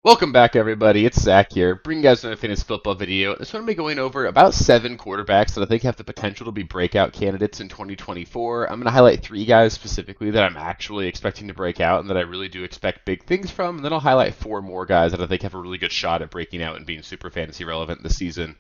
Welcome back, everybody. It's Zach here, bringing you guys another fantasy football video. This one I'm going to be going over about 7 quarterbacks that I think have the potential to be breakout candidates in 2024. I'm going to highlight 3 guys specifically that I'm actually expecting to break out and that I really do expect big things from, and then I'll highlight 4 more guys that I think have a really good shot at breaking out and being super fantasy relevant this season.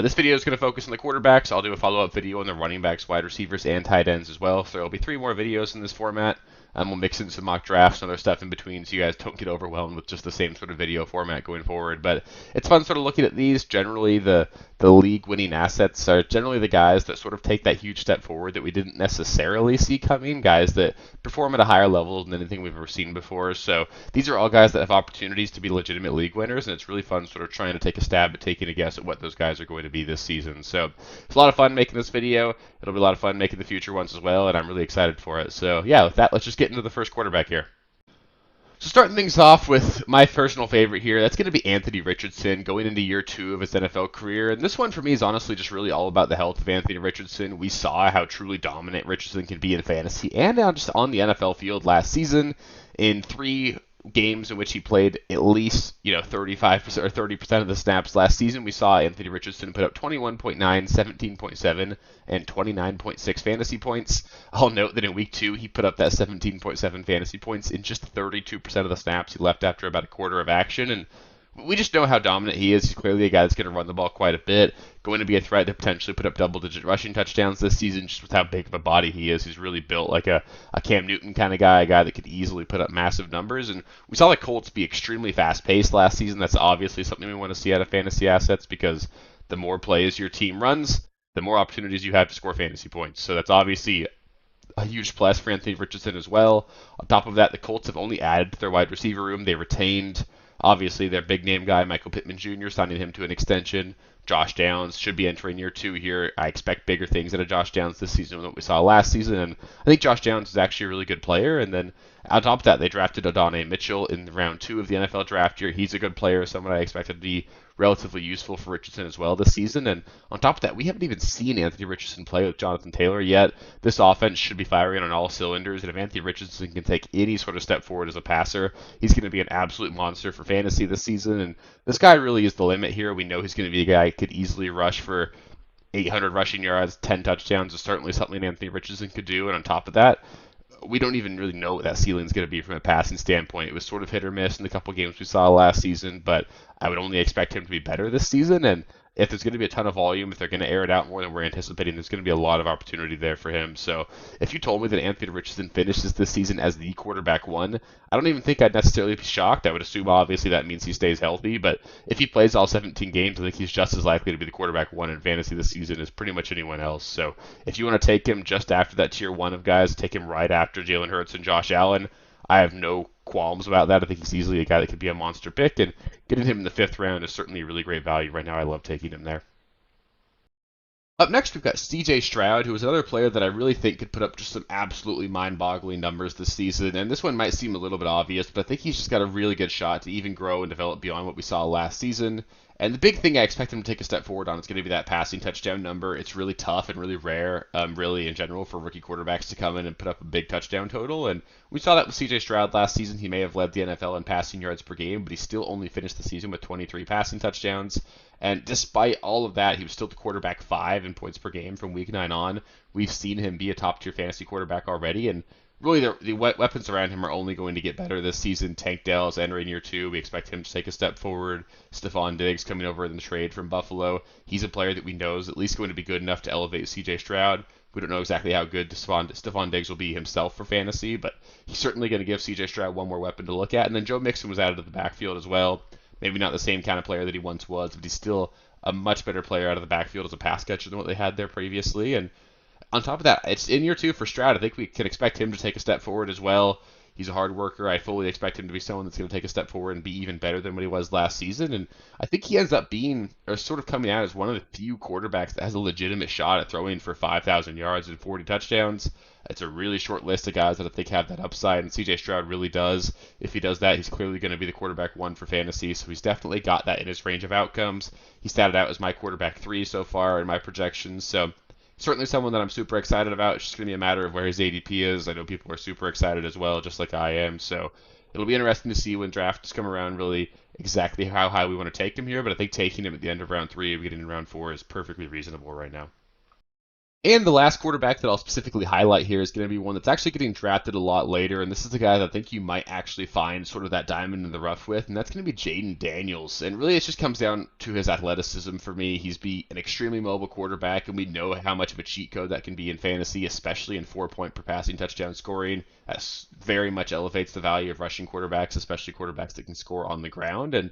This video is going to focus on the quarterbacks. I'll do a follow-up video on the running backs, wide receivers, and tight ends as well. So there'll be 3 more videos in this format. We'll mix in some mock drafts and other stuff in between so you guys don't get overwhelmed with just the same sort of video format going forward. But it's fun sort of looking at these. Generally, the league-winning assets are generally the guys that sort of take that huge step forward that we didn't necessarily see coming, guys that perform at a higher level than anything we've ever seen before. So these are all guys that have opportunities to be legitimate league winners, and it's really fun sort of trying to take a stab at taking a guess at what those guys are going to be this season. So it's a lot of fun making this video. It'll be a lot of fun making the future ones as well, and I'm really excited for it. So yeah, with that, let's just get into the first quarterback here. So starting things off with my personal favorite here, that's going to be Anthony Richardson going into year 2 of his NFL career. And this one for me is honestly just really all about the health of Anthony Richardson. We saw how truly dominant Richardson can be in fantasy and now just on the NFL field last season in 3 games in which he played at least 35% or 30% of the snaps last season. We saw Anthony Richardson put up 21.9, 17.7, and 29.6 fantasy points. I'll note that in week 2 he put up that 17.7 fantasy points in just 32% of the snaps he left after about a quarter of action, and we just know how dominant he is. He's clearly a guy that's going to run the ball quite a bit, going to be a threat to potentially put up double-digit rushing touchdowns this season just with how big of a body he is. He's really built like a Cam Newton kind of guy, a guy that could easily put up massive numbers. And we saw the Colts be extremely fast-paced last season. That's obviously something we want to see out of fantasy assets because the more plays your team runs, the more opportunities you have to score fantasy points. So that's obviously a huge plus for Anthony Richardson as well. On top of that, the Colts have only added to their wide receiver room. They retained, obviously, their big name guy, Michael Pittman Jr., signing him to an extension. Josh Downs should be entering year 2 here. I expect bigger things out of Josh Downs this season than what we saw last season, and I think Josh Downs is actually a really good player. And then on top of that, they drafted Adonai Mitchell in round 2 of the NFL draft year. He's a good player, someone I expected to be relatively useful for Richardson as well this season. And on top of that, we haven't even seen Anthony Richardson play with Jonathan Taylor yet. This offense should be firing on all cylinders, and if Anthony Richardson can take any sort of step forward as a passer, he's going to be an absolute monster for fantasy this season. And this guy really is the limit here. We know he's going to be a guy who could easily rush for 800 rushing yards, 10 touchdowns is certainly something Anthony Richardson could do. And on top of that, we don't even really know what that ceiling is going to be from a passing standpoint. It was sort of hit or miss in the couple games we saw last season, but I would only expect him to be better this season. And if there's going to be a ton of volume, if they're going to air it out more than we're anticipating, there's going to be a lot of opportunity there for him. So if you told me that Anthony Richardson finishes this season as the quarterback 1, I don't even think I'd necessarily be shocked. I would assume obviously that means he stays healthy, but if he plays all 17 games, I think he's just as likely to be the quarterback 1 in fantasy this season as pretty much anyone else. So if you want to take him just after that tier 1 of guys, take him right after Jalen Hurts and Josh Allen, I have no qualms about that. I think he's easily a guy that could be a monster pick, and getting him in the 5th round is certainly a really great value right now. I love taking him there. Up next, we've got CJ Stroud, who is another player that I really think could put up just some absolutely mind-boggling numbers this season. And this one might seem a little bit obvious, but I think he's just got a really good shot to even grow and develop beyond what we saw last season. And the big thing I expect him to take a step forward on is going to be that passing touchdown number. It's really tough and really rare, really in general, for rookie quarterbacks to come in and put up a big touchdown total. And we saw that with CJ Stroud last season. He may have led the NFL in passing yards per game, but he still only finished the season with 23 passing touchdowns. And despite all of that, he was still the quarterback 5 in points per game from week 9 on. We've seen him be a top-tier fantasy quarterback already, and really the weapons around him are only going to get better this season. Tank Dell's entering year 2. We expect him to take a step forward. Stephon Diggs coming over in the trade from Buffalo. He's a player that we know is at least going to be good enough to elevate C.J. Stroud. We don't know exactly how good Stephon Diggs will be himself for fantasy, but he's certainly going to give C.J. Stroud one more weapon to look at. And then Joe Mixon was added to the backfield as well. Maybe not the same kind of player that he once was, but he's still a much better player out of the backfield as a pass catcher than what they had there previously. And on top of that, it's in year 2 for Stroud. I think we can expect him to take a step forward as well. He's a hard worker. I fully expect him to be someone that's going to take a step forward and be even better than what he was last season. And I think he ends up being, or sort of coming out as one of the few quarterbacks that has a legitimate shot at throwing for 5,000 yards and 40 touchdowns. It's a really short list of guys that I think have that upside, and CJ Stroud really does. If he does that, he's clearly going to be the quarterback 1 for fantasy, so he's definitely got that in his range of outcomes. He started out as my quarterback 3 so far in my projections, so certainly someone that I'm super excited about. It's just going to be a matter of where his ADP is. I know people are super excited as well, just like I am, so it'll be interesting to see when drafts come around really exactly how high we want to take him here, but I think taking him at the end of round 3 and getting in round 4 is perfectly reasonable right now. And the last quarterback that I'll specifically highlight here is going to be one that's actually getting drafted a lot later, and this is the guy that I think you might actually find sort of that diamond in the rough with, and that's going to be Jaden Daniels. And really, it just comes down to his athleticism for me. He's an extremely mobile quarterback, and we know how much of a cheat code that can be in fantasy, especially in 4-point per passing touchdown scoring. That very much elevates the value of rushing quarterbacks, especially quarterbacks that can score on the ground. And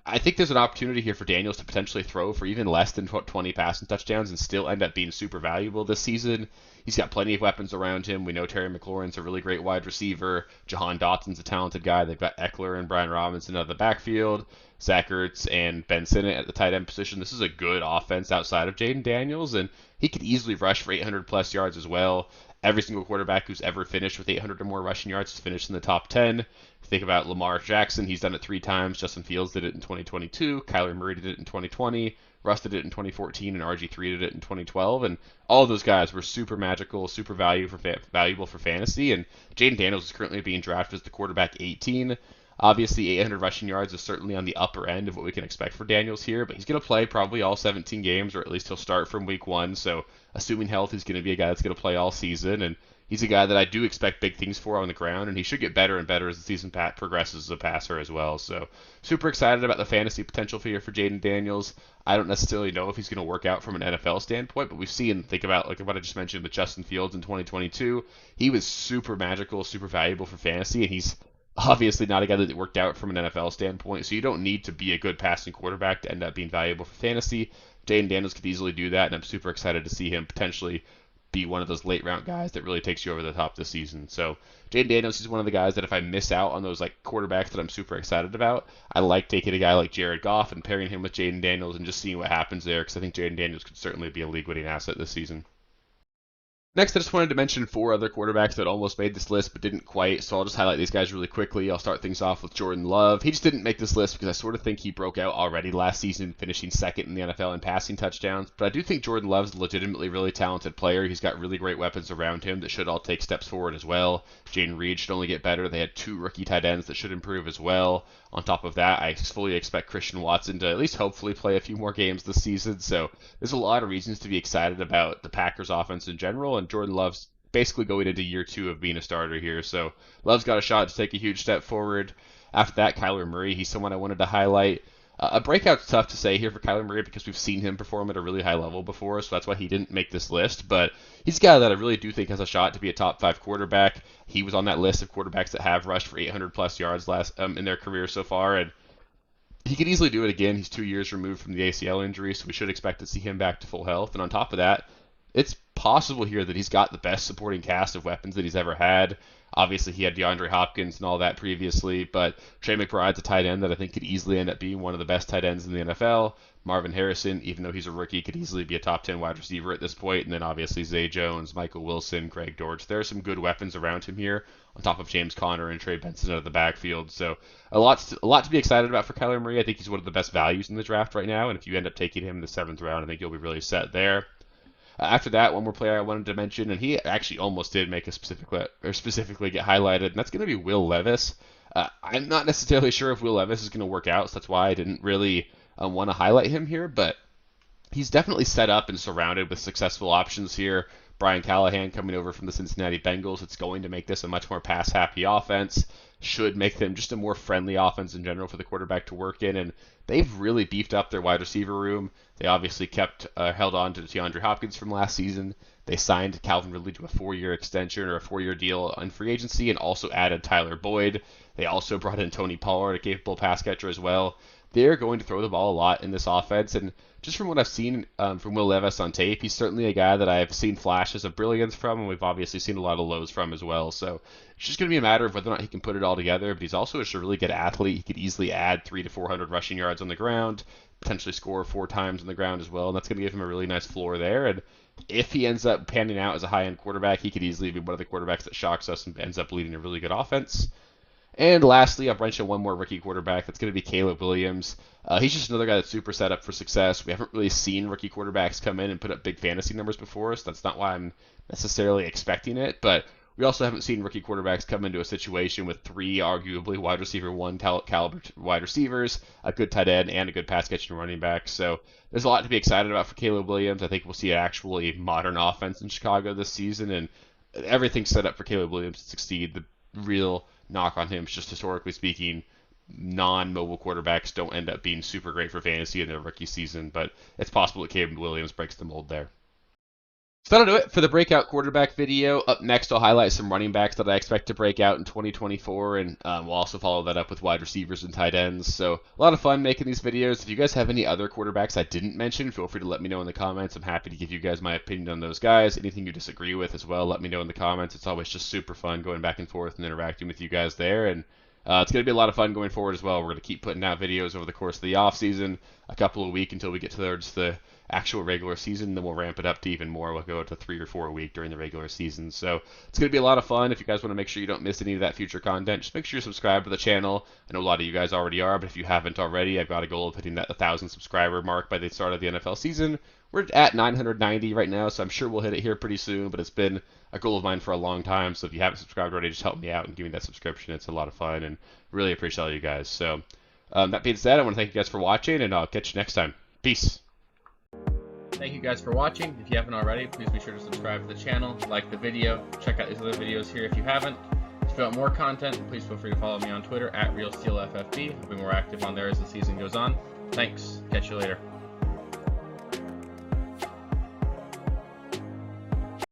I think there's an opportunity here for Daniels to potentially throw for even less than 20 passing touchdowns and still end up being super valuable this season. He's got plenty of weapons around him. We know Terry McLaurin's a really great wide receiver. Jahan Dotson's a talented guy. They've got Eckler and Brian Robinson out of the backfield. Zach Ertz and Ben Sinnott at the tight end position. This is a good offense outside of Jaden Daniels, and he could easily rush for 800 plus yards as well. Every single quarterback who's ever finished with 800 or more rushing yards has finished in the top 10. Think about Lamar Jackson. He's done it 3 times. Justin Fields did it in 2022. Kyler Murray did it in 2020. Russ did it in 2014, and RG3 did it in 2012. And all of those guys were super magical, super valuable for fantasy. And Jaden Daniels is currently being drafted as the quarterback 18. Obviously, 800 rushing yards is certainly on the upper end of what we can expect for Daniels here, but he's going to play probably all 17 games, or at least he'll start from week 1. So, assuming health, he's going to be a guy that's going to play all season. And he's a guy that I do expect big things for on the ground, and he should get better and better as the season progresses as a passer as well. So, super excited about the fantasy potential here for Jaden Daniels. I don't necessarily know if he's going to work out from an NFL standpoint, but we've seen, think about like what I just mentioned with Justin Fields in 2022. He was super magical, super valuable for fantasy, and he's obviously not a guy that worked out from an NFL standpoint. So you don't need to be a good passing quarterback to end up being valuable for fantasy. Jaden Daniels could easily do that, and I'm super excited to see him potentially be one of those late round guys that really takes you over the top this season. So Jaden Daniels is one of the guys that if I miss out on those like quarterbacks that I'm super excited about, I like taking a guy like Jared Goff and pairing him with Jaden Daniels and just seeing what happens there, because I think Jaden Daniels could certainly be a league winning asset this season. Next, I just wanted to mention 4 other quarterbacks that almost made this list but didn't quite, so I'll just highlight these guys really quickly. I'll start things off with Jordan Love. He just didn't make this list because I sort of think he broke out already last season, finishing second in the NFL in passing touchdowns, but I do think Jordan Love's a legitimately really talented player. He's got really great weapons around him that should all take steps forward as well. Jaden Reed should only get better. They had 2 rookie tight ends that should improve as well. On top of that, I fully expect Christian Watson to at least hopefully play a few more games this season, so there's a lot of reasons to be excited about the Packers offense in general, and Jordan Love's basically going into year 2 of being a starter here. So Love's got a shot to take a huge step forward. After that, Kyler Murray, he's someone I wanted to highlight. A breakout's tough to say here for Kyler Murray because we've seen him perform at a really high level before, so that's why he didn't make this list. But he's a guy that I really do think has a shot to be a top 5 quarterback. He was on that list of quarterbacks that have rushed for 800 plus yards in their career so far, and he could easily do it again. He's 2 years removed from the ACL injury, so we should expect to see him back to full health. And on top of that, it's possible here that he's got the best supporting cast of weapons that he's ever had. Obviously, he had DeAndre Hopkins and all that previously, but Trey McBride's a tight end that I think could easily end up being one of the best tight ends in the NFL. Marvin Harrison, even though he's a rookie, could easily be a top 10 wide receiver at this point. And then obviously Zay Jones, Michael Wilson, Greg Dortch. There are some good weapons around him here, on top of James Conner and Trey Benson out of the backfield. So a lot to be excited about for Kyler Murray. I think he's one of the best values in the draft right now, and if you end up taking him in the 7th round, I think you'll be really set there. After that, one more player I wanted to mention, and he actually almost did make a specifically get highlighted, and that's going to be Will Levis. I'm not necessarily sure if Will Levis is going to work out, so that's why I didn't really want to highlight him here, but he's definitely set up and surrounded with successful options here. Brian Callahan coming over from the Cincinnati Bengals. It's going to make this a much more pass-happy offense. Should make them just a more friendly offense in general for the quarterback to work in. And they've really beefed up their wide receiver room. They obviously held on to DeAndre Hopkins from last season. They signed Calvin Ridley to a 4-year extension or a 4-year deal on free agency and also added Tyler Boyd. They also brought in Tony Pollard, a capable pass catcher as well. They're going to throw the ball a lot in this offense, and just from what I've seen from Will Levis on tape, he's certainly a guy that I've seen flashes of brilliance from, and we've obviously seen a lot of lows from as well. So it's just going to be a matter of whether or not he can put it all together, but he's also just a really good athlete. He could easily add 300 to 400 rushing yards on the ground, potentially score 4 times on the ground as well, and that's going to give him a really nice floor there. And if he ends up panning out as a high-end quarterback, he could easily be one of the quarterbacks that shocks us and ends up leading a really good offense. And lastly, I've mentioned one more rookie quarterback. That's going to be Caleb Williams. He's just another guy that's super set up for success. We haven't really seen rookie quarterbacks come in and put up big fantasy numbers before, so that's not why I'm necessarily expecting it. But We also haven't seen rookie quarterbacks come into a situation with three arguably wide receiver one caliber wide receivers, a good tight end, and a good pass catching running back. So there's a lot to be excited about for Caleb Williams. I think we'll see an actually modern offense in Chicago this season, and everything's set up for Caleb Williams to succeed. The real knock on him is just historically speaking, non-mobile quarterbacks don't end up being super great for fantasy in their rookie season, but it's possible that Caleb Williams breaks the mold there. So that'll do it for the breakout quarterback video. Up next, I'll highlight some running backs that I expect to break out in 2024, and we'll also follow that up with wide receivers and tight ends. So a lot of fun making these videos. If you guys have any other quarterbacks I didn't mention, feel free to let me know in the comments. I'm happy to give you guys my opinion on those guys. Anything you disagree with as well, let me know in the comments. It's always just super fun going back and forth and interacting with you guys there. And it's going to be a lot of fun going forward as well. We're going to keep putting out videos over the course of the off season, a couple a week until we get towards the actual regular season. Then we'll ramp it up to even more. We'll go to 3 or 4 a week during the regular season. So it's going to be a lot of fun. If you guys want to make sure you don't miss any of that future content, just make sure you subscribe to the channel. I know a lot of you guys already are, but if you haven't already, I've got a goal of hitting that 1,000 subscriber mark by the start of the NFL season. We're at 990 right now, so I'm sure we'll hit it here pretty soon, but it's been a goal of mine for a long time. So if you haven't subscribed already, just help me out and give me that subscription. It's a lot of fun and really appreciate all you guys. So that being said, I want to thank you guys for watching, and I'll catch you next time. Peace. Thank you guys for watching. If you haven't already, please be sure to subscribe to the channel, like the video, check out these other videos here if you haven't. If you want more content, please feel free to follow me on Twitter at RealSteelFFB. I'll be more active on there as the season goes on. Thanks. Catch you later.